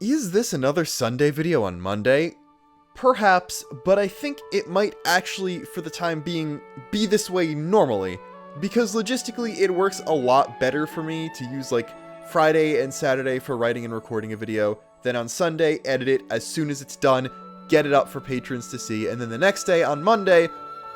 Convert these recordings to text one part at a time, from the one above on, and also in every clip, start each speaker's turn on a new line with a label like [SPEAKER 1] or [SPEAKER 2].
[SPEAKER 1] Is this another Sunday video on Monday? Perhaps, but I think it might actually, for the time being, be this way normally, because logistically it works a lot better for me to use like Friday and Saturday for writing and recording a video, then on Sunday edit it as soon as it's done, get it up for patrons to see, and then the next day on Monday,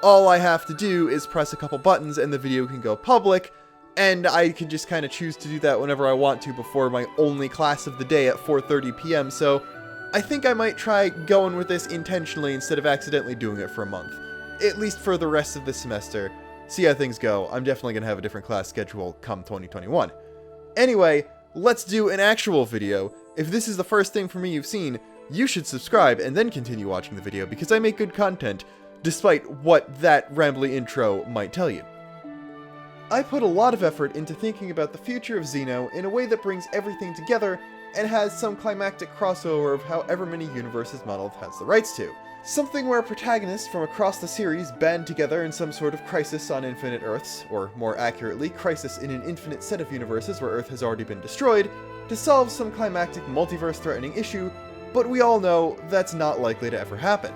[SPEAKER 1] all I have to do is press a couple buttons and the video can go public, and I can just kind of choose to do that whenever I want to before my only class of the day at 4:30 p.m. So I think I might try going with this intentionally instead of accidentally doing it for a month. At least for the rest of the semester. See how things go. I'm definitely going to have a different class schedule come 2021. Anyway, let's do an actual video. If this is the first thing for me you've seen, you should subscribe and then continue watching the video because I make good content, despite what that rambly intro might tell you. I put a lot of effort into thinking about the future of Xeno in a way that brings everything together and has some climactic crossover of however many universes Monolith has the rights to. Something where protagonists from across the series band together in some sort of crisis on infinite Earths, or more accurately, crisis in an infinite set of universes where Earth has already been destroyed, to solve some climactic multiverse-threatening issue, but we all know that's not likely to ever happen.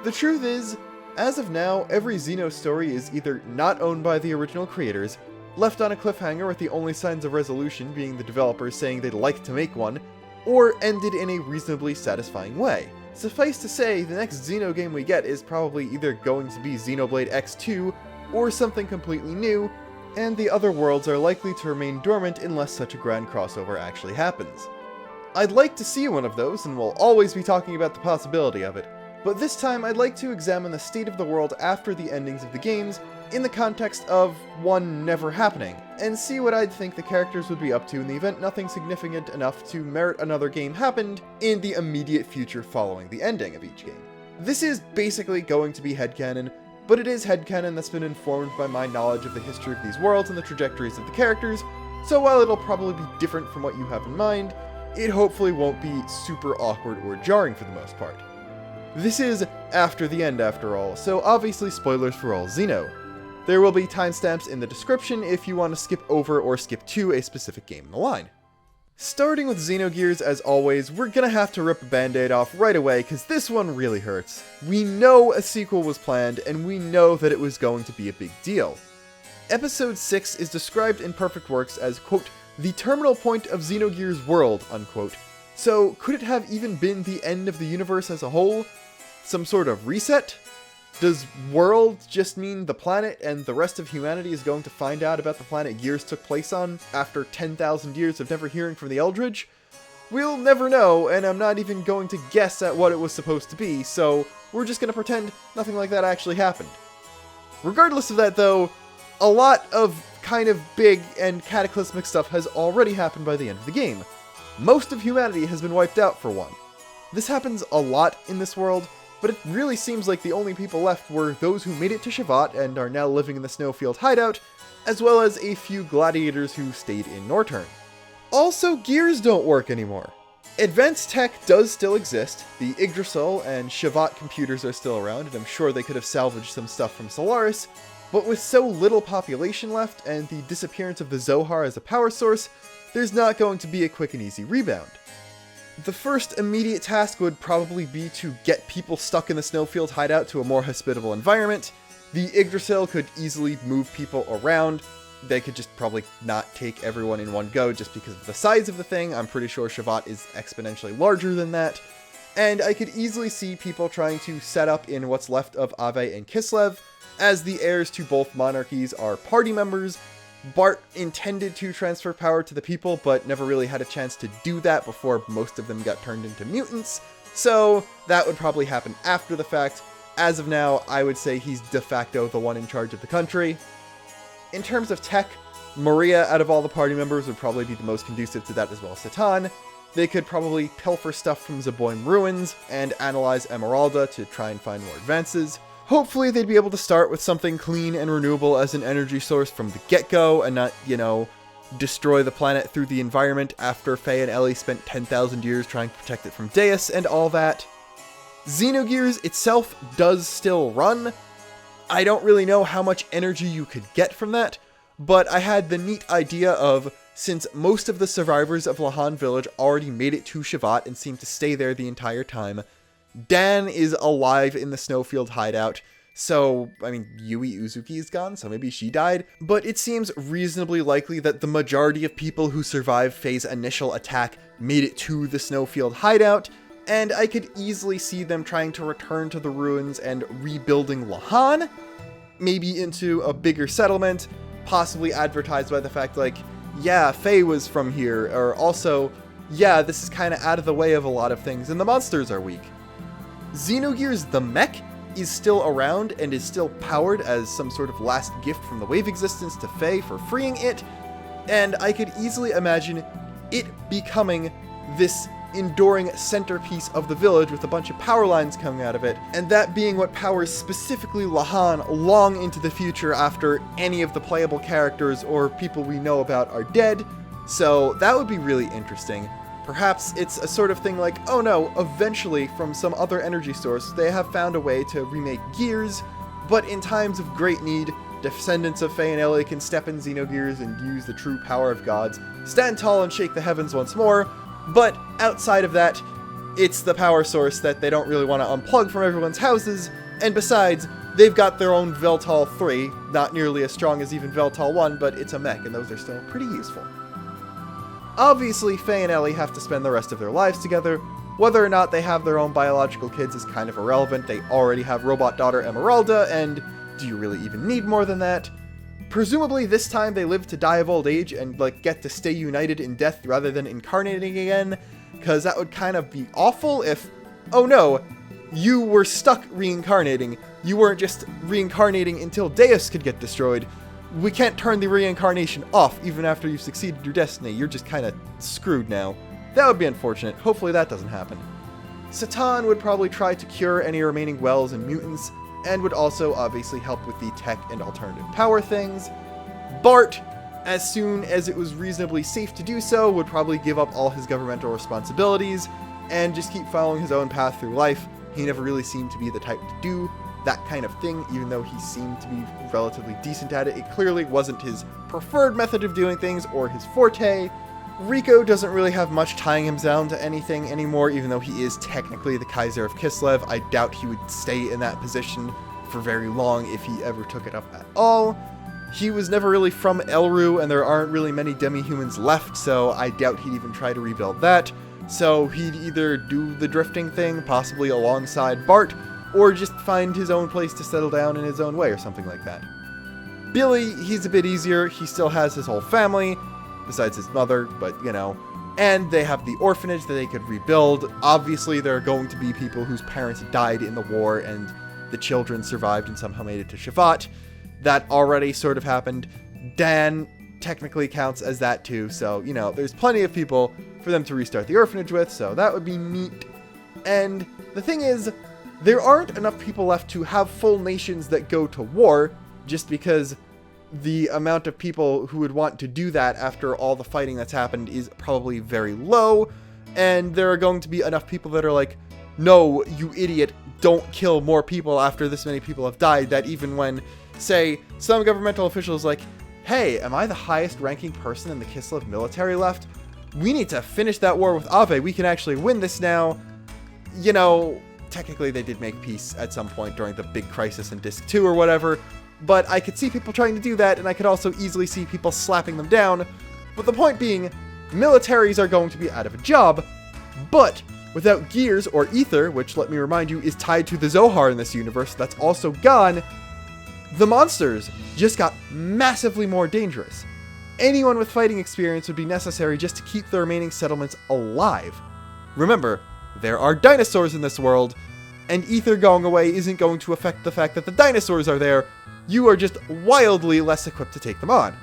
[SPEAKER 1] The truth is, as of now, every Xeno story is either not owned by the original creators, left on a cliffhanger with the only signs of resolution being the developers saying they'd like to make one, or ended in a reasonably satisfying way. Suffice to say, the next Xeno game we get is probably either going to be Xenoblade X 2, or something completely new, and the other worlds are likely to remain dormant unless such a grand crossover actually happens. I'd like to see one of those, and we'll always be talking about the possibility of it, but this time I'd like to examine the state of the world after the endings of the games in the context of one never happening, and see what I'd think the characters would be up to in the event nothing significant enough to merit another game happened in the immediate future following the ending of each game. This is basically going to be headcanon, but it is headcanon that's been informed by my knowledge of the history of these worlds and the trajectories of the characters, so while it'll probably be different from what you have in mind, it hopefully won't be super awkward or jarring for the most part. This is after the end after all, so obviously spoilers for all Xeno. There will be timestamps in the description if you want to skip over or skip to a specific game in the line. Starting with Xenogears, as always, we're gonna have to rip a band-aid off right away because this one really hurts. We know a sequel was planned, and we know that it was going to be a big deal. Episode 6 is described in Perfect Works as, quote, the terminal point of Xenogears' world, unquote. So could it have even been the end of the universe as a whole? Some sort of reset? Does world just mean the planet and the rest of humanity is going to find out about the planet Gears took place on after 10,000 years of never hearing from the Eldridge? We'll never know, and I'm not even going to guess at what it was supposed to be, so we're just going to pretend nothing like that actually happened. Regardless of that though, a lot of kind of big and cataclysmic stuff has already happened by the end of the game. Most of humanity has been wiped out for one. This happens a lot in this world, but it really seems like the only people left were those who made it to Shavat and are now living in the Snowfield hideout, as well as a few gladiators who stayed in Norturn. Also, gears don't work anymore. Advanced tech does still exist, the Yggdrasil and Shavat computers are still around, and I'm sure they could have salvaged some stuff from Solaris, but with so little population left and the disappearance of the Zohar as a power source, there's not going to be a quick and easy rebound. The first immediate task would probably be to get people stuck in the Snowfield hideout to a more hospitable environment. The Yggdrasil could easily move people around. They could just probably not take everyone in one go just because of the size of the thing. I'm pretty sure Shavat is exponentially larger than that. And I could easily see people trying to set up in what's left of Ave and Kislev, as the heirs to both monarchies are party members. Bart intended to transfer power to the people, but never really had a chance to do that before most of them got turned into mutants, so that would probably happen after the fact. As of now, I would say he's de facto the one in charge of the country. In terms of tech, Maria, out of all the party members, would probably be the most conducive to that, as well as Satan. They could probably pilfer stuff from Zaboim ruins and analyze Emeralda to try and find more advances. Hopefully they'd be able to start with something clean and renewable as an energy source from the get-go and not, destroy the planet through the environment after Faye and Ellie spent 10,000 years trying to protect it from Deus and all that. Xenogears itself does still run. I don't really know how much energy you could get from that, but I had the neat idea of since most of the survivors of Lahan Village already made it to Shavat and seem to stay there the entire time. Dan is alive in the snowfield hideout, so, I mean, Yui Uzuki is gone, so maybe she died, but it seems reasonably likely that the majority of people who survived Faye's initial attack made it to the snowfield hideout, and I could easily see them trying to return to the ruins and rebuilding Lahan, maybe into a bigger settlement, possibly advertised by the fact, like, yeah, Faye was from here, or also, yeah, this is kind of out of the way of a lot of things, and the monsters are weak. Xenogears the mech is still around and is still powered as some sort of last gift from the wave existence to Faye for freeing it, and I could easily imagine it becoming this enduring centerpiece of the village with a bunch of power lines coming out of it, and that being what powers specifically Lahan long into the future after any of the playable characters or people we know about are dead, so that would be really interesting. Perhaps it's a sort of thing like, oh no, eventually from some other energy source they have found a way to remake Gears, but in times of great need, descendants of Faye and Ellie can step in Xenogears and use the true power of gods, stand tall and shake the heavens once more, but outside of that, it's the power source that they don't really want to unplug from everyone's houses, and besides, they've got their own Veltal 3, not nearly as strong as even Veltal 1, but it's a mech, and those are still pretty useful. Obviously, Faye and Ellie have to spend the rest of their lives together. Whether or not they have their own biological kids is kind of irrelevant. They already have robot daughter Emeralda, and do you really even need more than that? Presumably this time they live to die of old age and like get to stay united in death rather than incarnating again, because that would kind of be awful if, oh no, you were stuck reincarnating. You weren't just reincarnating until Deus could get destroyed. We can't turn the reincarnation off even after you've succeeded your destiny. You're just kind of screwed now. That would be unfortunate. Hopefully that doesn't happen. Satan would probably try to cure any remaining wells and mutants, and would also obviously help with the tech and alternative power things. Bart, as soon as it was reasonably safe to do so, would probably give up all his governmental responsibilities and just keep following his own path through life. He never really seemed to be the type to do that kind of thing, even though he seemed to be relatively decent at it. It clearly wasn't his preferred method of doing things or his forte. Rico doesn't really have much tying him down to anything anymore, even though he is technically the Kaiser of Kislev. I doubt he would stay in that position for very long if he ever took it up at all. He was never really from Elru, and there aren't really many demi-humans left, so I doubt he'd even try to rebuild that. So he'd either do the drifting thing, possibly alongside Bart, or just find his own place to settle down in his own way or something like that. Billy, he's a bit easier. He still has his whole family, besides his mother, but you know, and they have the orphanage that they could rebuild. Obviously, there are going to be people whose parents died in the war and the children survived and somehow made it to Shavat. That already sort of happened. Dan technically counts as that too, so, you know, there's plenty of people for them to restart the orphanage with, so that would be neat. And the thing is, there aren't enough people left to have full nations that go to war, just because the amount of people who would want to do that after all the fighting that's happened is probably very low, and there are going to be enough people that are like, no, you idiot, don't kill more people after this many people have died, that even when, say, some governmental officials like, hey, am I the highest ranking person in the Kislev military left? We need to finish that war with Ave, we can actually win this now. You know, technically they did make peace at some point during the big crisis in Disc 2 or whatever, but I could see people trying to do that, and I could also easily see people slapping them down. But the point being, militaries are going to be out of a job, but without Gears or Ether, which, let me remind you, is tied to the Zohar in this universe, that's also gone, the monsters just got massively more dangerous. Anyone with fighting experience would be necessary just to keep the remaining settlements alive. Remember, there are dinosaurs in this world, and Ether going away isn't going to affect the fact that the dinosaurs are there. You are just wildly less equipped to take them on.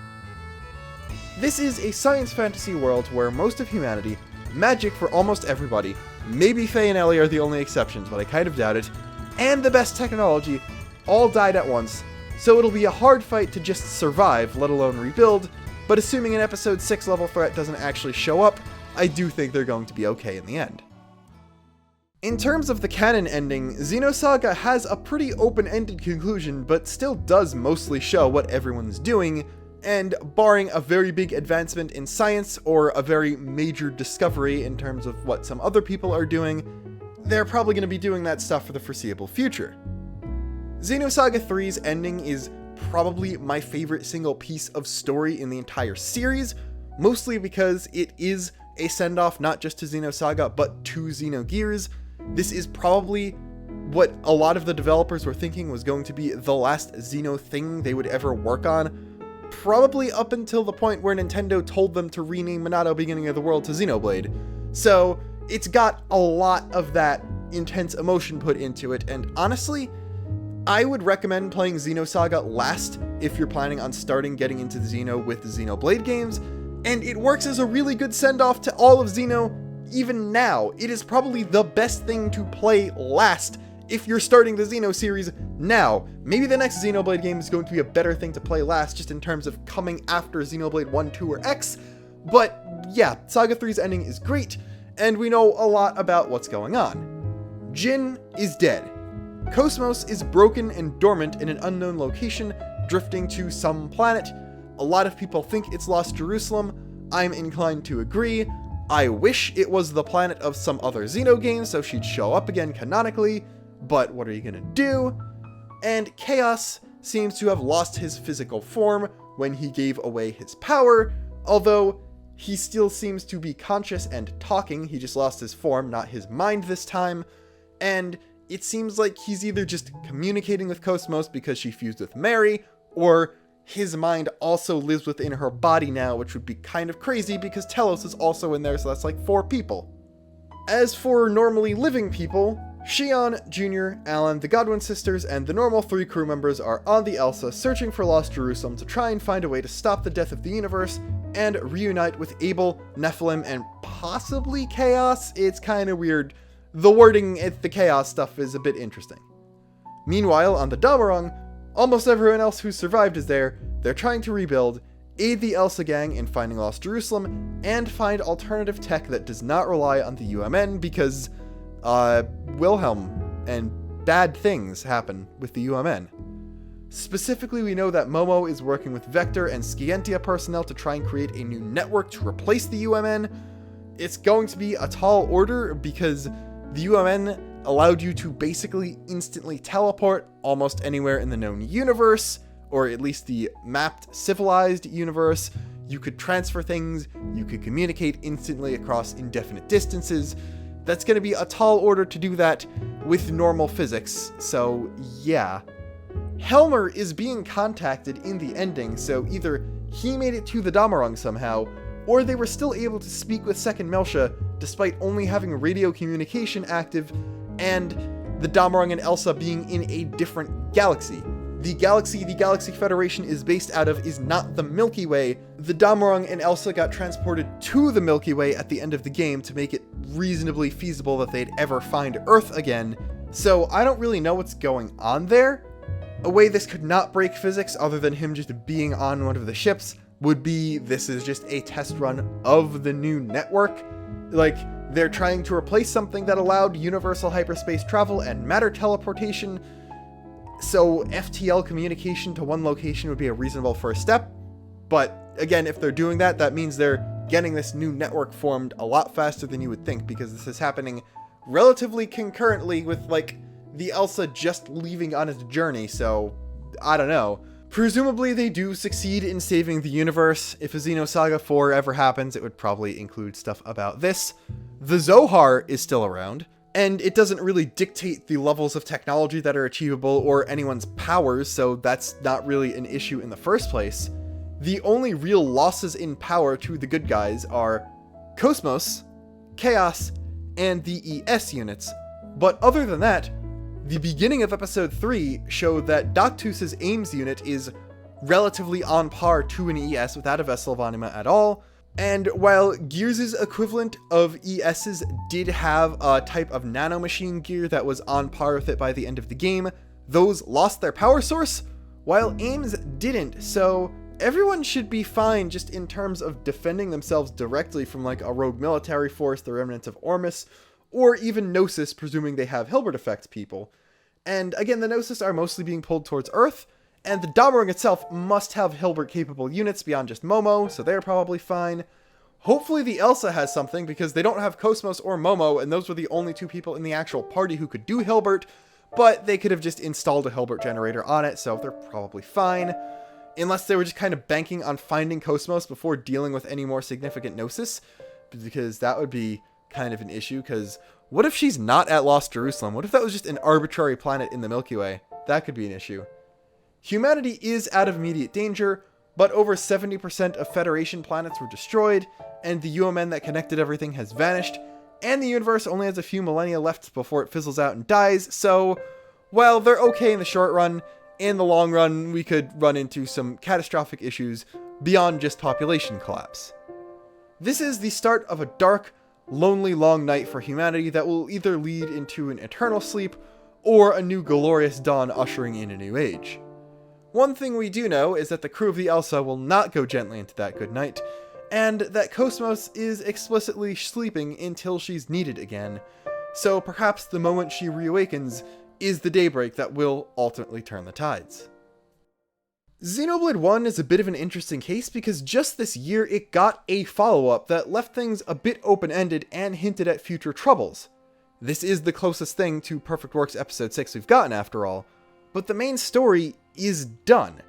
[SPEAKER 1] This is a science fantasy world where most of humanity, magic for almost everybody, maybe Faye and Ellie are the only exceptions, but I kind of doubt it, and the best technology all died at once, so it'll be a hard fight to just survive, let alone rebuild, but assuming an episode 6 level threat doesn't actually show up, I do think they're going to be okay in the end. In terms of the canon ending, Xenosaga has a pretty open-ended conclusion, but still does mostly show what everyone's doing, And barring a very big advancement in science or a very major discovery in terms of what some other people are doing, they're probably going to be doing that stuff for the foreseeable future. Xenosaga 3's ending is probably my favorite single piece of story in the entire series, mostly because it is a send-off not just to Xenosaga, but to Xenogears. This is probably what a lot of the developers were thinking was going to be the last Xeno thing they would ever work on, probably up until the point where Nintendo told them to rename Monado Beginning of the World to Xenoblade. So it's got a lot of that intense emotion put into it, and honestly, I would recommend playing Xenosaga last if you're planning on getting into Xeno with the Xenoblade games, and it works as a really good send-off to all of Xeno even now. It is probably the best thing to play last if you're starting the Xeno series now. Maybe the next Xenoblade game is going to be a better thing to play last just in terms of coming after Xenoblade 1, 2, or X, but yeah, Saga 3's ending is great, and we know a lot about what's going on. Jin is dead. Cosmos is broken and dormant in an unknown location, drifting to some planet. A lot of people think it's Lost Jerusalem. I'm inclined to agree. I wish it was the planet of some other Xeno game so she'd show up again canonically, but what are you gonna do? And Chaos seems to have lost his physical form when he gave away his power, although he still seems to be conscious and talking. He just lost his form, not his mind this time, and it seems like he's either just communicating with Cosmos because she fused with Mary, or his mind also lives within her body now, which would be kind of crazy because Telos is also in there, so that's like 4 people. As for normally living people, Shion, Junior, Alan, the Godwin sisters, and the normal 3 crew members are on the Elsa searching for Lost Jerusalem to try and find a way to stop the death of the universe and reunite with Abel, Nephilim, and possibly Chaos. It's kind of weird. The wording at the Chaos stuff is a bit interesting. Meanwhile, on the Damarong, almost everyone else who survived is there. They're trying to rebuild, aid the Elsa gang in finding Lost Jerusalem, and find alternative tech that does not rely on the UMN because, Wilhelm and bad things happen with the UMN. Specifically, we know that Momo is working with Vector and Scientia personnel to try and create a new network to replace the UMN. It's going to be a tall order because the UMN allowed you to basically instantly teleport almost anywhere in the known universe, or at least the mapped civilized universe. You could transfer things, you could communicate instantly across indefinite distances. That's going to be a tall order to do that with normal physics, so yeah. Helmer is being contacted in the ending, so either he made it to the Damarong somehow, or they were still able to speak with Second Melsha despite only having radio communication active, and the Damarong and Elsa being in a different galaxy. The galaxy the Galaxy Federation is based out of is not the Milky Way. The Damarong and Elsa got transported to the Milky Way at the end of the game to make it reasonably feasible that they'd ever find Earth again, so I don't really know what's going on there. A way this could not break physics other than him just being on one of the ships would be this is just a test run of the new network. Like, they're trying to replace something that allowed universal hyperspace travel and matter teleportation, so FTL communication to one location would be a reasonable first step. But again, if they're doing that, that means they're getting this new network formed a lot faster than you would think, because this is happening relatively concurrently with, like, the Elsa just leaving on its journey, so I don't know. Presumably they do succeed in saving the universe. If a Xenosaga 4 ever happens, it would probably include stuff about this. The Zohar is still around, and it doesn't really dictate the levels of technology that are achievable or anyone's powers, so that's not really an issue in the first place. The only real losses in power to the good guys are Cosmos, Chaos, and the ES units. But other than that, the beginning of episode 3 showed that Doctus's Ames unit is relatively on par to an ES without a Vessel of Anima at all, and while Gears' equivalent of ES's did have a type of nanomachine gear that was on par with it by the end of the game, those lost their power source, while Ames didn't, so everyone should be fine just in terms of defending themselves directly from like a rogue military force, the remnants of Ormus, or even Gnosis, presuming they have Hilbert effect people. And again, the Gnosis are mostly being pulled towards Earth, And the Damarung itself must have Hilbert-capable units beyond just Momo, so they're probably fine. Hopefully the Elsa has something, because they don't have Cosmos or Momo, and those were the only two people in the actual party who could do Hilbert, but they could have just installed a Hilbert generator on it, so they're probably fine. Unless they were just kind of banking on finding Cosmos before dealing with any more significant Gnosis, because that would be kind of an issue, because what if she's not at Lost Jerusalem? What if that was just an arbitrary planet in the Milky Way? That could be an issue. Humanity is out of immediate danger, but over 70% of Federation planets were destroyed, and the UMN that connected everything has vanished, and the universe only has a few millennia left before it fizzles out and dies, so, well, they're okay in the short run. In the long run, we could run into some catastrophic issues beyond just population collapse. This is the start of a dark, lonely long night for humanity that will either lead into an eternal sleep, or a new glorious dawn ushering in a new age. One thing we do know is that the crew of the Elsa will not go gently into that good night, and that Cosmos is explicitly sleeping until she's needed again, so perhaps the moment she reawakens is the daybreak that will ultimately turn the tides. Xenoblade 1 is a bit of an interesting case because just this year it got a follow-up that left things a bit open-ended and hinted at future troubles. This is the closest thing to Perfect Works Episode 6 we've gotten after all, but the main story is done.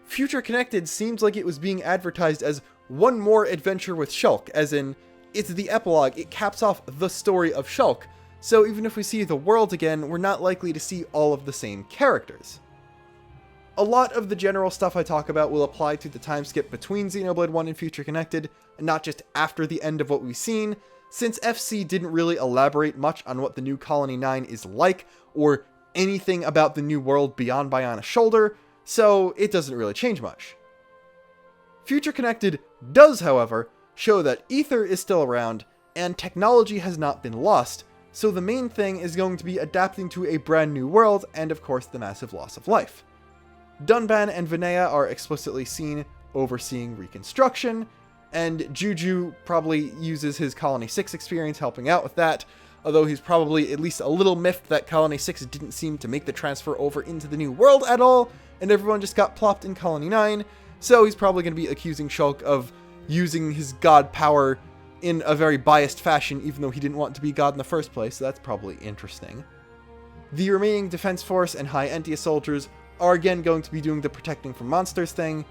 [SPEAKER 1] Future Connected seems like it was being advertised as one more adventure with Shulk, as in, it's the epilogue, it caps off the story of Shulk, so even if we see the world again, we're not likely to see all of the same characters. A lot of the general stuff I talk about will apply to the time skip between Xenoblade 1 and Future Connected, and not just after the end of what we've seen, since FC didn't really elaborate much on what the new Colony 9 is like, or anything about the new world beyond Biona's shoulder, so it doesn't really change much. Future Connected does, however, show that Ether is still around, and technology has not been lost, so the main thing is going to be adapting to a brand new world, and of course the massive loss of life. Dunban and Vinaya are explicitly seen overseeing reconstruction, and Juju probably uses his Colony 6 experience helping out with that, although he's probably at least a little miffed that Colony 6 didn't seem to make the transfer over into the new world at all, and everyone just got plopped in Colony 9, so he's probably going to be accusing Shulk of using his god power in a very biased fashion, even though he didn't want to be god in the first place, so that's probably interesting. The remaining Defense Force and High Entia soldiers are again going to be doing the protecting from monsters thing.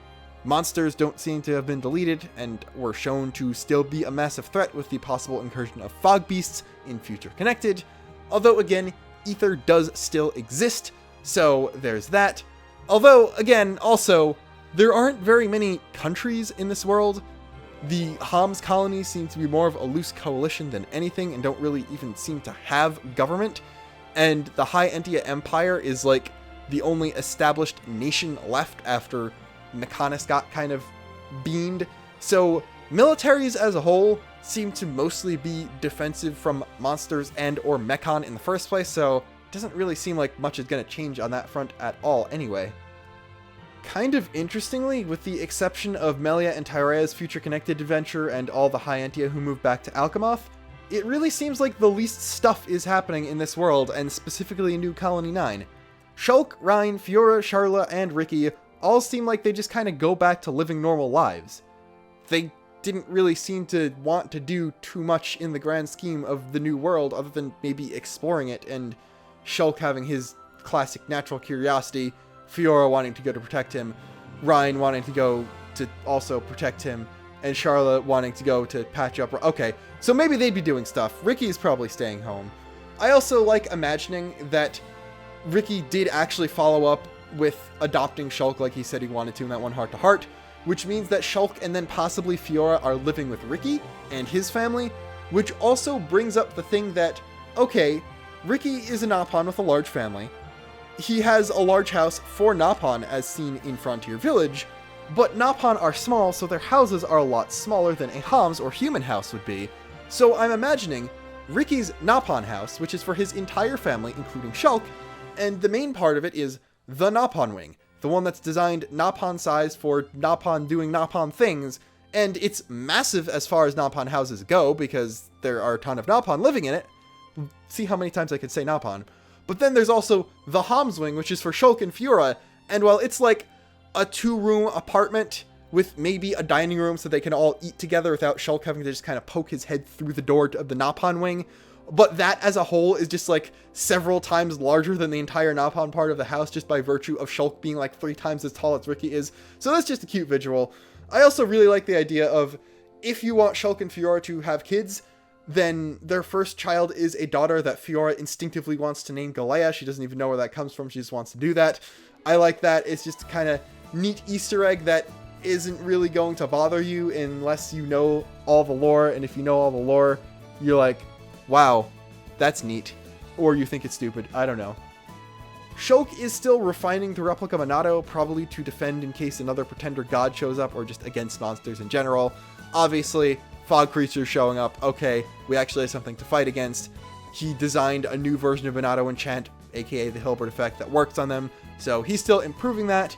[SPEAKER 1] Monsters don't seem to have been deleted, and were shown to still be a massive threat with the possible incursion of fog beasts in Future Connected, although again, Ether does still exist, so there's that. Although, again, also, there aren't very many countries in this world. The Homs colonies seem to be more of a loose coalition than anything, and don't really even seem to have government, and the High Entia Empire is like the only established nation left after Mechanis got kind of beamed. So militaries as a whole seem to mostly be defensive from monsters and or Mechon in the first place, so it doesn't really seem like much is going to change on that front at all anyway. Kind of interestingly, with the exception of Melia and Tyrea's Future Connected adventure and all the High Entia who moved back to Alchemoth, it really seems like the least stuff is happening in this world, and specifically in New Colony 9. Shulk, Rhine, Fiora, Charla, and Ricky all seem like they just kind of go back to living normal lives. They didn't really seem to want to do too much in the grand scheme of the new world other than maybe exploring it, and Shulk having his classic natural curiosity, Fiora wanting to go to protect him, Rhine wanting to go to also protect him, and Charlotte wanting to go to patch up. Okay, so maybe they'd be doing stuff. Ricky's probably staying home. I also like imagining that Ricky did actually follow up with adopting Shulk like he said he wanted to in that one heart-to-heart, which means that Shulk and then possibly Fiora are living with Ricky and his family, which also brings up the thing that, okay, Ricky is a Nopon with a large family. He has a large house for Nopon as seen in Frontier Village, but Nopon are small, so their houses are a lot smaller than a Homs or human house would be. So I'm imagining Ricky's Nopon house, which is for his entire family, including Shulk, and the main part of it is the Nopon wing, the one that's designed Nopon size for Nopon doing Nopon things, and it's massive as far as Nopon houses go, because there are a ton of Nopon living in it. See how many times I could say Nopon. But then there's also the Homs wing, which is for Shulk and Fiora, And while it's like a 2-room apartment with maybe a dining room so they can all eat together without Shulk having to just kind of poke his head through the door of the Nopon wing, but that as a whole is just like several times larger than the entire Nopon part of the house just by virtue of Shulk being like 3 times as tall as Ricky is. So that's just a cute visual. I also really like the idea of, if you want Shulk and Fiora to have kids, then their first child is a daughter that Fiora instinctively wants to name Galea. She doesn't even know where that comes from. She just wants to do that. I like that. It's just kind of neat Easter egg that isn't really going to bother you unless you know all the lore. And if you know all the lore, you're like, wow, that's neat. Or you think it's stupid. I don't know. Shulk is still refining the replica Monado, probably to defend in case another pretender god shows up, or just against monsters in general. Obviously, fog creatures showing up. Okay, we actually have something to fight against. He designed a new version of Monado enchant, aka the Hilbert effect, that works on them. So he's still improving that.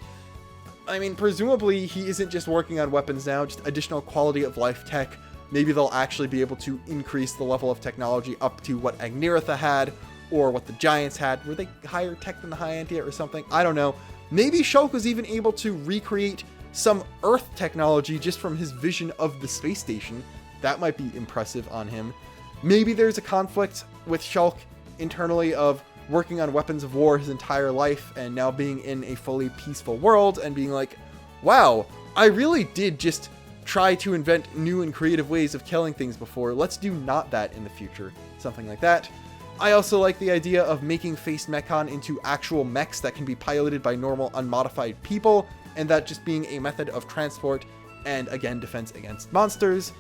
[SPEAKER 1] I mean, presumably he isn't just working on weapons now, just additional quality of life tech. Maybe they'll actually be able to increase the level of technology up to what Agniratha had, or what the Giants had. Were they higher tech than the Hyantia or something? I don't know. Maybe Shulk was even able to recreate some Earth technology just from his vision of the space station. That might be impressive on him. Maybe there's a conflict with Shulk internally of working on weapons of war his entire life and now being in a fully peaceful world and being like, wow, I really did just try to invent new and creative ways of killing things before. Let's do not that in the future. Something like that. I also like the idea of making Faced Mechon into actual mechs that can be piloted by normal unmodified people, and that just being a method of transport and, again, defense against monsters.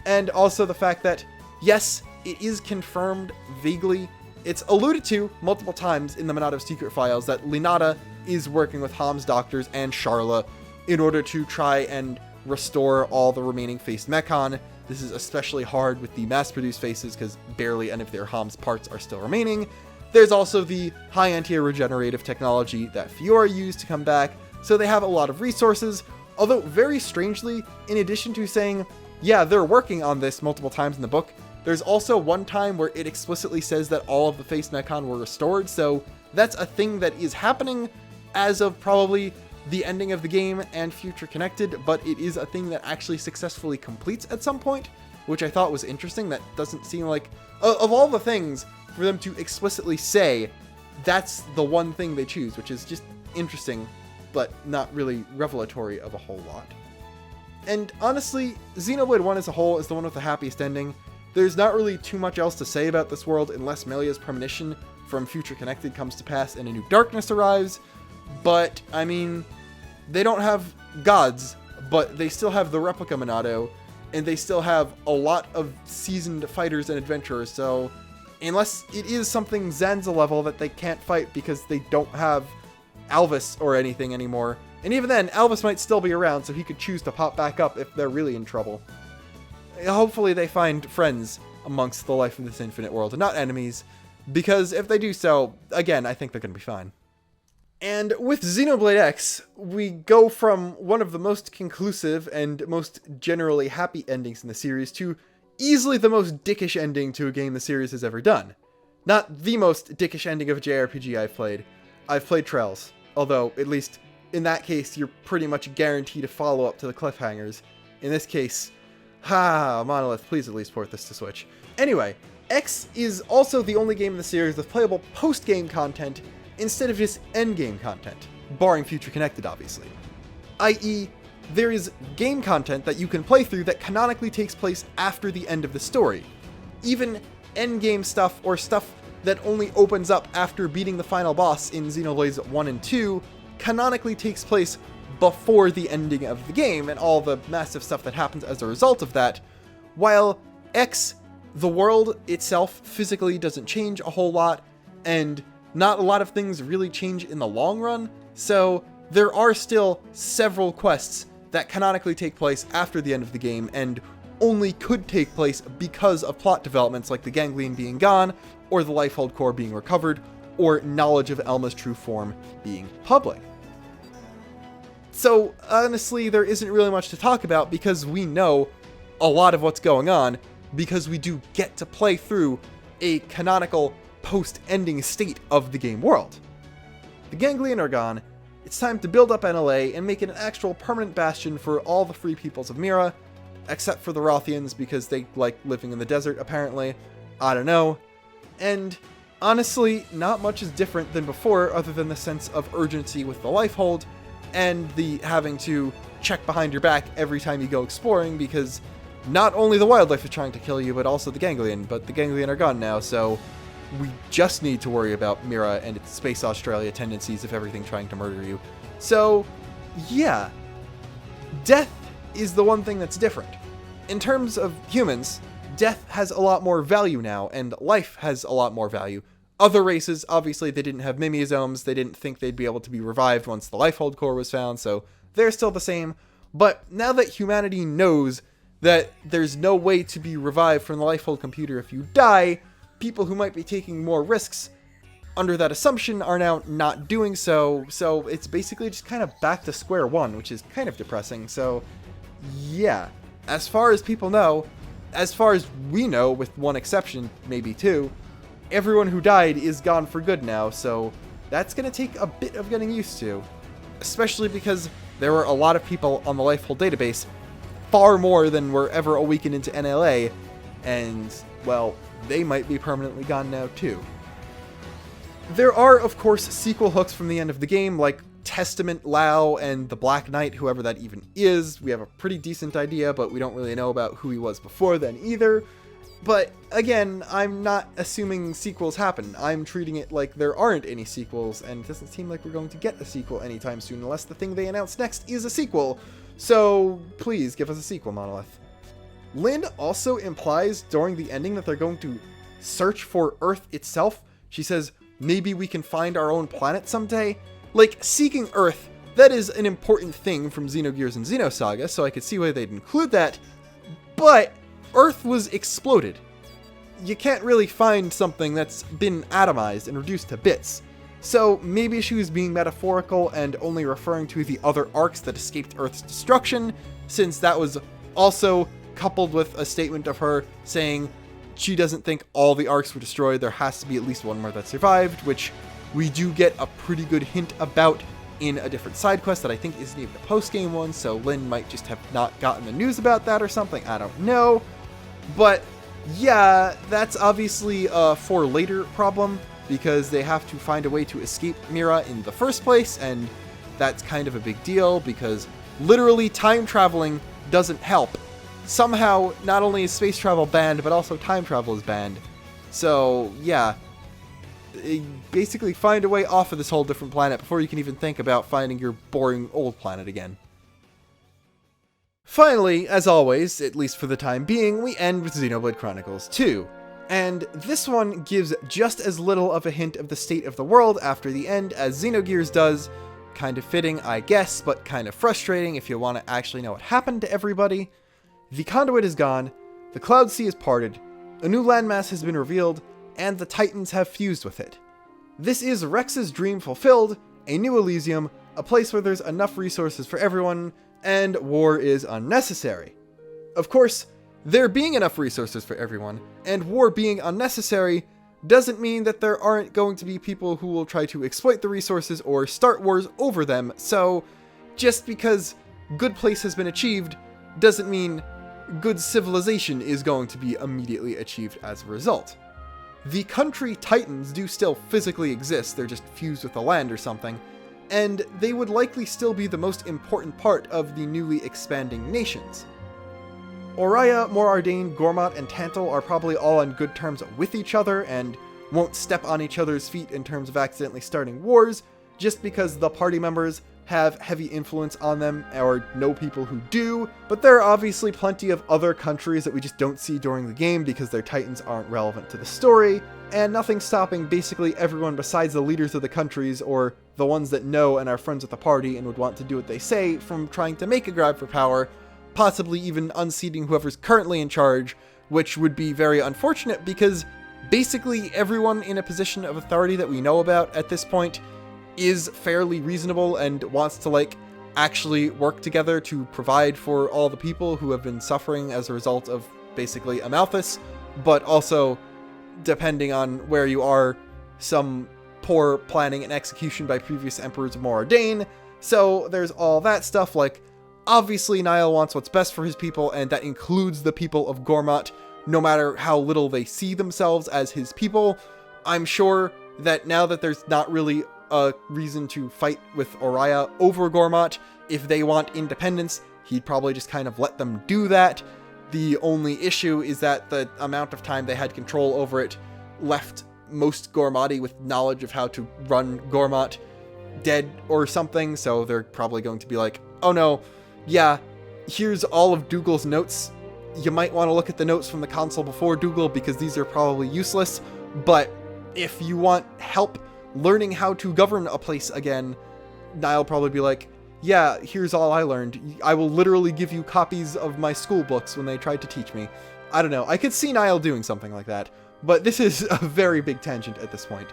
[SPEAKER 1] And also the fact that, yes, it is confirmed vaguely, it's alluded to multiple times in the Monado secret files that Linata is working with Ham's doctors and Sharla in order to try and restore all the remaining Faced Mechon. This is especially hard with the mass-produced faces because barely any of their Ham's parts are still remaining. There's also the high anti-regenerative technology that Fiora used to come back, so they have a lot of resources, although very strangely, in addition to saying, yeah, they're working on this multiple times in the book, there's also one time where it explicitly says that all of the Faced Mechon were restored, so that's a thing that is happening as of probably the ending of the game and Future Connected, but it is a thing that actually successfully completes at some point, which I thought was interesting. That doesn't seem like, of all the things, for them to explicitly say, that's the one thing they choose, which is just interesting, but not really revelatory of a whole lot. And honestly, Xenoblade 1 as a whole is the one with the happiest ending. There's not really too much else to say about this world unless Melia's premonition from Future Connected comes to pass and a new darkness arrives. But, I mean, they don't have gods, but they still have the replica Monado, and they still have a lot of seasoned fighters and adventurers, so unless it is something Zanza level that they can't fight because they don't have Alvis or anything anymore, and even then, Alvis might still be around, so he could choose to pop back up if they're really in trouble. Hopefully they find friends amongst the life of this infinite world, and not enemies, because if they do so, again, I think they're going to be fine. And with Xenoblade X, we go from one of the most conclusive and most generally happy endings in the series to easily the most dickish ending to a game the series has ever done. Not the most dickish ending of a JRPG I've played. I've played Trails, although, at least in that case, you're pretty much guaranteed a follow-up to the cliffhangers. In this case, Monolith, please at least port this to Switch. Anyway, X is also the only game in the series with playable post-game content instead of just endgame content, barring Future Connected, obviously. I.e., there is game content that you can play through that canonically takes place after the end of the story. Even endgame stuff, or stuff that only opens up after beating the final boss in Xenoblades 1 and 2, canonically takes place before the ending of the game, and all the massive stuff that happens as a result of that, while X, the world itself physically doesn't change a whole lot, and not a lot of things really change in the long run, so there are still several quests that canonically take place after the end of the game and only could take place because of plot developments like the ganglion being gone, or the Lifehold core being recovered, or knowledge of Elma's true form being public. So honestly, there isn't really much to talk about because we know a lot of what's going on, because we do get to play through a canonical post-ending state of the game world. The ganglion are gone, It's time to build up NLA and make it an actual permanent bastion for all the free peoples of Mira, except for the Rothians because they like living in the desert apparently. I don't know. And honestly, not much is different than before other than the sense of urgency with the Lifehold and the having to check behind your back every time you go exploring because not only the wildlife is trying to kill you, but also the Ganglion. But the Ganglion are gone now, so we just need to worry about Mira and its Space Australia tendencies of everything trying to murder you. So, yeah. Death is the one thing that's different. In terms of humans, death has a lot more value now, and life has a lot more value. Other races, obviously, they didn't have mimeosomes, they didn't think they'd be able to be revived once the Lifehold core was found, so they're still the same. But now that humanity knows that there's no way to be revived from the Lifehold computer if you die, people who might be taking more risks under that assumption are now not doing so, so it's basically just kind of back to square one, which is kind of depressing. So, yeah. As far as people know, as far as we know, with one exception, maybe two, everyone who died is gone for good now, so that's going to take a bit of getting used to. Especially because there were a lot of people on the Lifehold database, far more than were ever awakened into NLA, and, well, they might be permanently gone now too. There are, of course, sequel hooks from the end of the game, like Testament Lao and the Black Knight, whoever that even is. We have a pretty decent idea, but we don't really know about who he was before then either. But, again, I'm not assuming sequels happen. I'm treating it like there aren't any sequels, and it doesn't seem like we're going to get a sequel anytime soon, unless the thing they announce next is a sequel. So, please, give us a sequel, Monolith. Lynn also implies during the ending that they're going to search for Earth itself. She says, maybe we can find our own planet someday. Like, seeking Earth, that is an important thing from Xenogears and Xenosaga, so I could see why they'd include that. But Earth was exploded. You can't really find something that's been atomized and reduced to bits. So maybe she was being metaphorical and only referring to the other arcs that escaped Earth's destruction, since that was also coupled with a statement of her saying she doesn't think all the arcs were destroyed, there has to be at least one more that survived, which we do get a pretty good hint about in a different side quest that I think isn't even a post-game one, so Lynn might just have not gotten the news about that or something, I don't know. But yeah, that's obviously a for later problem, because they have to find a way to escape Mira in the first place, and that's kind of a big deal, because literally time traveling doesn't help. Somehow, not only is space travel banned, but also time travel is banned. So, yeah. Basically find a way off of this whole different planet before you can even think about finding your boring old planet again. Finally, as always, at least for the time being, we end with Xenoblade Chronicles 2. And this one gives just as little of a hint of the state of the world after the end as Xenogears does. Kind of fitting, I guess, but kind of frustrating if you want to actually know what happened to everybody. The conduit is gone, the Cloud Sea is parted, a new landmass has been revealed, and the Titans have fused with it. This is Rex's dream fulfilled, a new Elysium, a place where there's enough resources for everyone, and war is unnecessary. Of course, there being enough resources for everyone, and war being unnecessary, doesn't mean that there aren't going to be people who will try to exploit the resources or start wars over them, so just because good place has been achieved, doesn't mean good civilization is going to be immediately achieved as a result. The country Titans do still physically exist, they're just fused with the land or something, and they would likely still be the most important part of the newly expanding nations. Oriya, Morardain, Gormott, and Tantal are probably all on good terms with each other and won't step on each other's feet in terms of accidentally starting wars, just because the party members have heavy influence on them or know people who do, but there are obviously plenty of other countries that we just don't see during the game because their titans aren't relevant to the story, and nothing's stopping basically everyone besides the leaders of the countries or the ones that know and are friends with the party and would want to do what they say from trying to make a grab for power, possibly even unseating whoever's currently in charge, which would be very unfortunate because basically everyone in a position of authority that we know about at this point is fairly reasonable and wants to actually work together to provide for all the people who have been suffering as a result of basically Amalthus, but also, depending on where you are, some poor planning and execution by previous emperors of Moradane. So there's all that stuff, like, obviously Niall wants what's best for his people, and that includes the people of Gormat, no matter how little they see themselves as his people. I'm sure that now that there's not really a reason to fight with Oriya over Gormat, if they want independence, he'd probably just kind of let them do that. The only issue is that the amount of time they had control over it left most Gormati with knowledge of how to run Gormat dead or something, so they're probably going to be like, oh no, yeah, here's all of Dougal's notes. You might want to look at the notes from the console before Dougal, because these are probably useless, but if you want help learning how to govern a place again, Niall probably be like, yeah, here's all I learned. I will literally give you copies of my school books when they tried to teach me. I don't know. I could see Niall doing something like that, but this is a very big tangent at this point.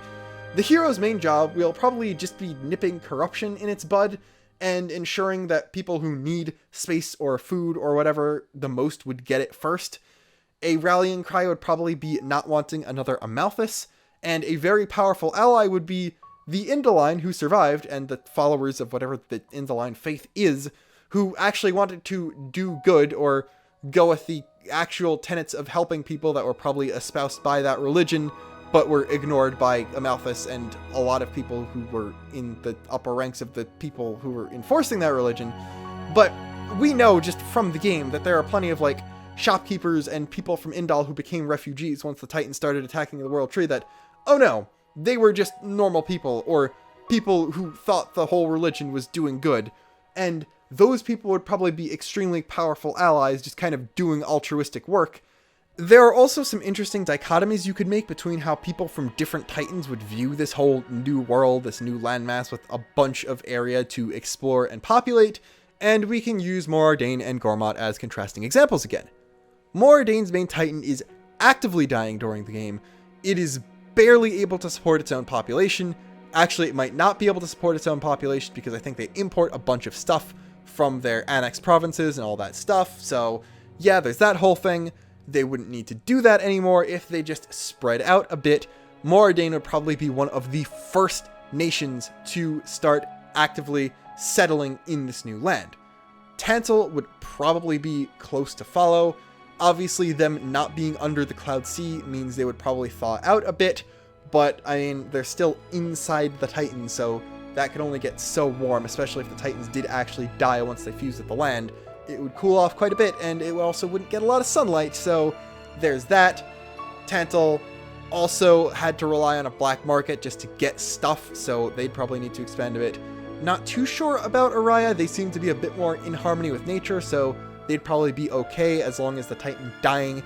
[SPEAKER 1] The hero's main job will probably just be nipping corruption in its bud and ensuring that people who need space or food or whatever the most would get it first. A rallying cry would probably be not wanting another Amalthus, and a very powerful ally would be the Indoline who survived, and the followers of whatever the Indoline faith is, who actually wanted to do good or go with the actual tenets of helping people that were probably espoused by that religion, but were ignored by Amalthus and a lot of people who were in the upper ranks of the people who were enforcing that religion. But we know just from the game that there are plenty of, like, shopkeepers and people from Indal who became refugees once the Titans started attacking the World Tree that, oh no, they were just normal people, or people who thought the whole religion was doing good. And those people would probably be extremely powerful allies, just kind of doing altruistic work. There are also some interesting dichotomies you could make between how people from different Titans would view this whole new world, this new landmass with a bunch of area to explore and populate, and we can use Moradane and Gormat as contrasting examples again. Moradane's main Titan is actively dying during the game. It is barely able to support its own population. Actually, it might not be able to support its own population because I think they import a bunch of stuff from their annexed provinces and all that stuff. So yeah, there's that whole thing. They wouldn't need to do that anymore if they just spread out a bit. Moradane would probably be one of the first nations to start actively settling in this new land. Tantal would probably be close to follow. Obviously, them not being under the Cloud Sea means they would probably thaw out a bit, but, I mean, they're still inside the Titan, so that could only get so warm, especially if the Titans did actually die once they fused with the land. It would cool off quite a bit, and it also wouldn't get a lot of sunlight, so there's that. Tantal also had to rely on a black market just to get stuff, so they'd probably need to expand a bit. Not too sure about Oriya. They seem to be a bit more in harmony with nature, so they'd probably be okay as long as the Titan dying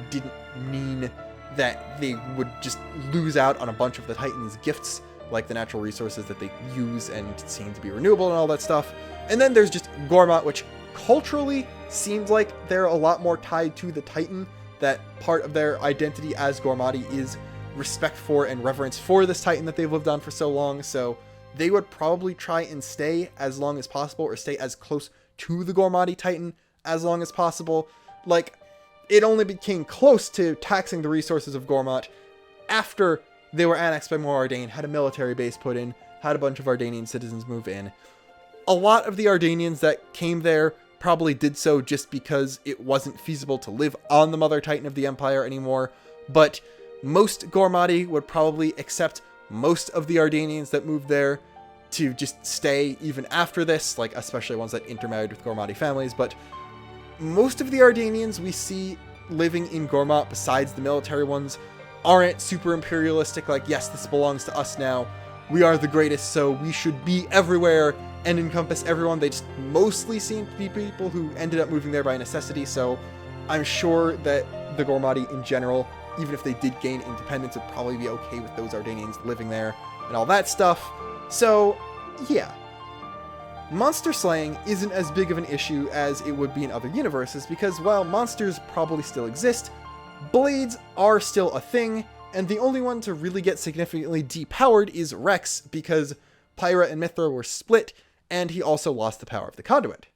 [SPEAKER 1] didn't mean that they would just lose out on a bunch of the Titan's gifts, like the natural resources that they use and seem to be renewable and all that stuff. And then there's just Gormat, which culturally seems like they're a lot more tied to the Titan, that part of their identity as Gormati is respect for and reverence for this Titan that they've lived on for so long, so they would probably try and stay as long as possible, or stay as close to the Gormati Titan as long as possible. Like, it only became close to taxing the resources of Gormat after they were annexed by Moradane, had a military base put in, had a bunch of Ardanian citizens move in. A lot of the Ardanians that came there probably did so just because it wasn't feasible to live on the Mother Titan of the Empire anymore, but most Gormati would probably accept most of the Ardanians that moved there to just stay even after this, like especially ones that intermarried with Gormati families, but most of the Ardanians we see living in Gormat, besides the military ones, aren't super imperialistic, like, yes, this belongs to us now, we are the greatest, so we should be everywhere and encompass everyone. They just mostly seem to be people who ended up moving there by necessity, so I'm sure that the Gormati in general, even if they did gain independence, would probably be okay with those Ardanians living there and all that stuff. So, yeah. Monster slaying isn't as big of an issue as it would be in other universes, because while monsters probably still exist, blades are still a thing, and the only one to really get significantly depowered is Rex, because Pyra and Mithra were split, and he also lost the power of the conduit.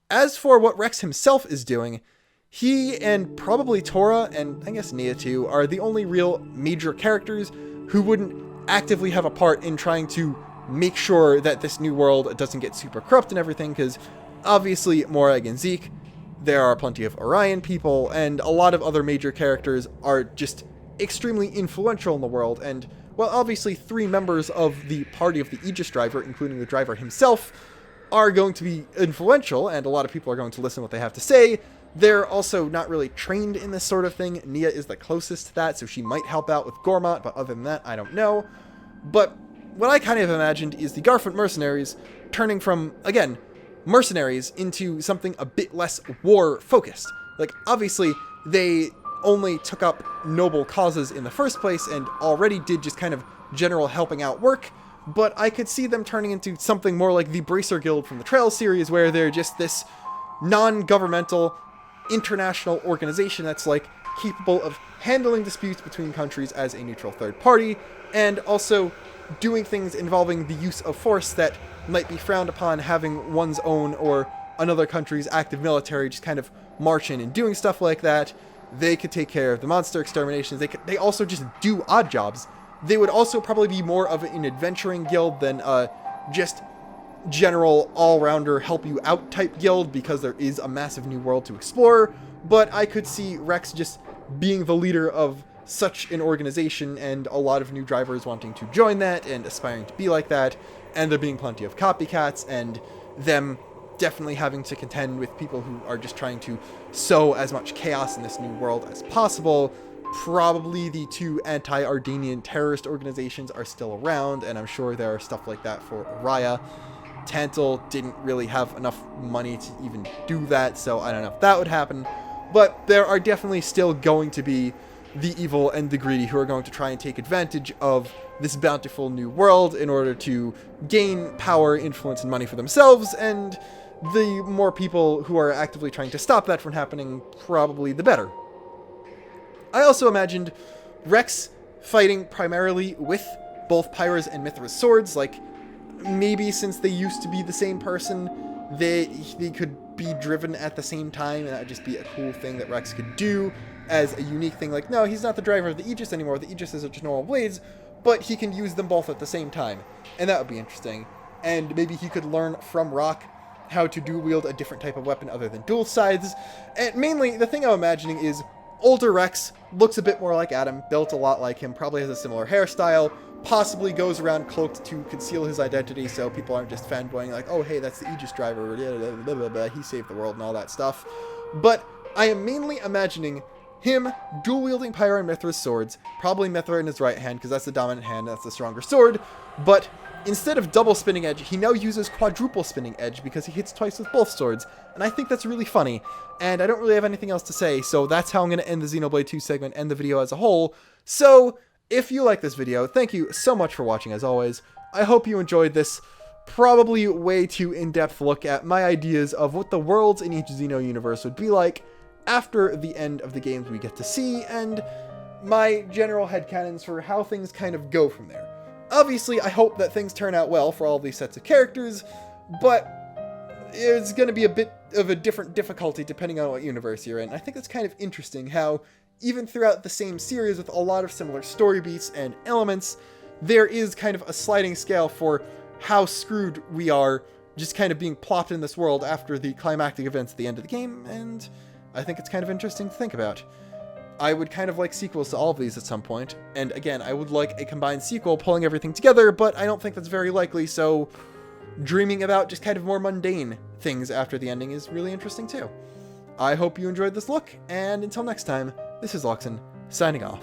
[SPEAKER 1] As for what Rex himself is doing, he and probably Tora, and I guess Nia too, are the only real major characters who wouldn't actively have a part in trying to make sure that this new world doesn't get super corrupt and everything, because obviously Morag and Zeke, there are plenty of Orion people, and a lot of other major characters are just extremely influential in the world, and while obviously 3 members of the party of the Aegis driver, including the driver himself, are going to be influential, and a lot of people are going to listen to what they have to say, they're also not really trained in this sort of thing. Nia is the closest to that, so she might help out with Gormott, but other than that, I don't know. But what I kind of imagined is the Garfant mercenaries turning from, again, mercenaries into something a bit less war-focused. Like, obviously, they only took up noble causes in the first place and already did just kind of general helping out work, but I could see them turning into something more like the Bracer Guild from the Trails series, where they're just this non-governmental international organization that's like capable of handling disputes between countries as a neutral third party, and also doing things involving the use of force that might be frowned upon having one's own or another country's active military just kind of march in and doing stuff like that. They could take care of the monster exterminations. They also just do odd jobs. They would also probably be more of an adventuring guild than just general all-rounder help you out type guild, because there is a massive new world to explore. But I could see Rex just being the leader of such an organization, and a lot of new drivers wanting to join that and aspiring to be like that, and there being plenty of copycats, and them definitely having to contend with people who are just trying to sow as much chaos in this new world as possible. Probably the 2 anti-Ardenian terrorist organizations are still around, and I'm sure there are stuff like that for Araya. Tantal didn't really have enough money to even do that, so I don't know if that would happen. But there are definitely still going to be the evil and the greedy who are going to try and take advantage of this bountiful new world in order to gain power, influence, and money for themselves, and the more people who are actively trying to stop that from happening, probably the better. I also imagined Rex fighting primarily with both Pyra's and Mithra's swords. Like, maybe since they used to be the same person, they could be driven at the same time, and that would just be a cool thing that Rex could do as a unique thing. Like, no, he's not the driver of the Aegis anymore. The Aegis is just normal blades, but he can use them both at the same time, and that would be interesting. And maybe he could learn from Rock how to dual wield a different type of weapon other than dual scythes. And mainly, the thing I'm imagining is older Rex looks a bit more like Adam, built a lot like him, probably has a similar hairstyle, possibly goes around cloaked to conceal his identity so people aren't just fanboying like, oh, hey, that's the Aegis driver, blah, blah, blah, he saved the world and all that stuff. But I am mainly imagining him dual-wielding Pyra and Mithra's swords, probably Mithra in his right hand, because that's the dominant hand, that's the stronger sword, but instead of double spinning edge, he now uses quadruple spinning edge because he hits twice with both swords, and I think that's really funny, and I don't really have anything else to say, so that's how I'm going to end the Xenoblade 2 segment and the video as a whole. So, if you like this video, thank you so much for watching as always. I hope you enjoyed this probably way too in-depth look at my ideas of what the worlds in each Xeno universe would be like after the end of the games we get to see, and my general headcanons for how things kind of go from there. Obviously, I hope that things turn out well for all of these sets of characters, but it's going to be a bit of a different difficulty depending on what universe you're in. I think that's kind of interesting how, even throughout the same series with a lot of similar story beats and elements, there is kind of a sliding scale for how screwed we are just kind of being plopped in this world after the climactic events at the end of the game, and I think it's kind of interesting to think about. I would kind of like sequels to all of these at some point, and again, I would like a combined sequel pulling everything together, but I don't think that's very likely, so dreaming about just kind of more mundane things after the ending is really interesting too. I hope you enjoyed this look, and until next time, this is Luxin, signing off.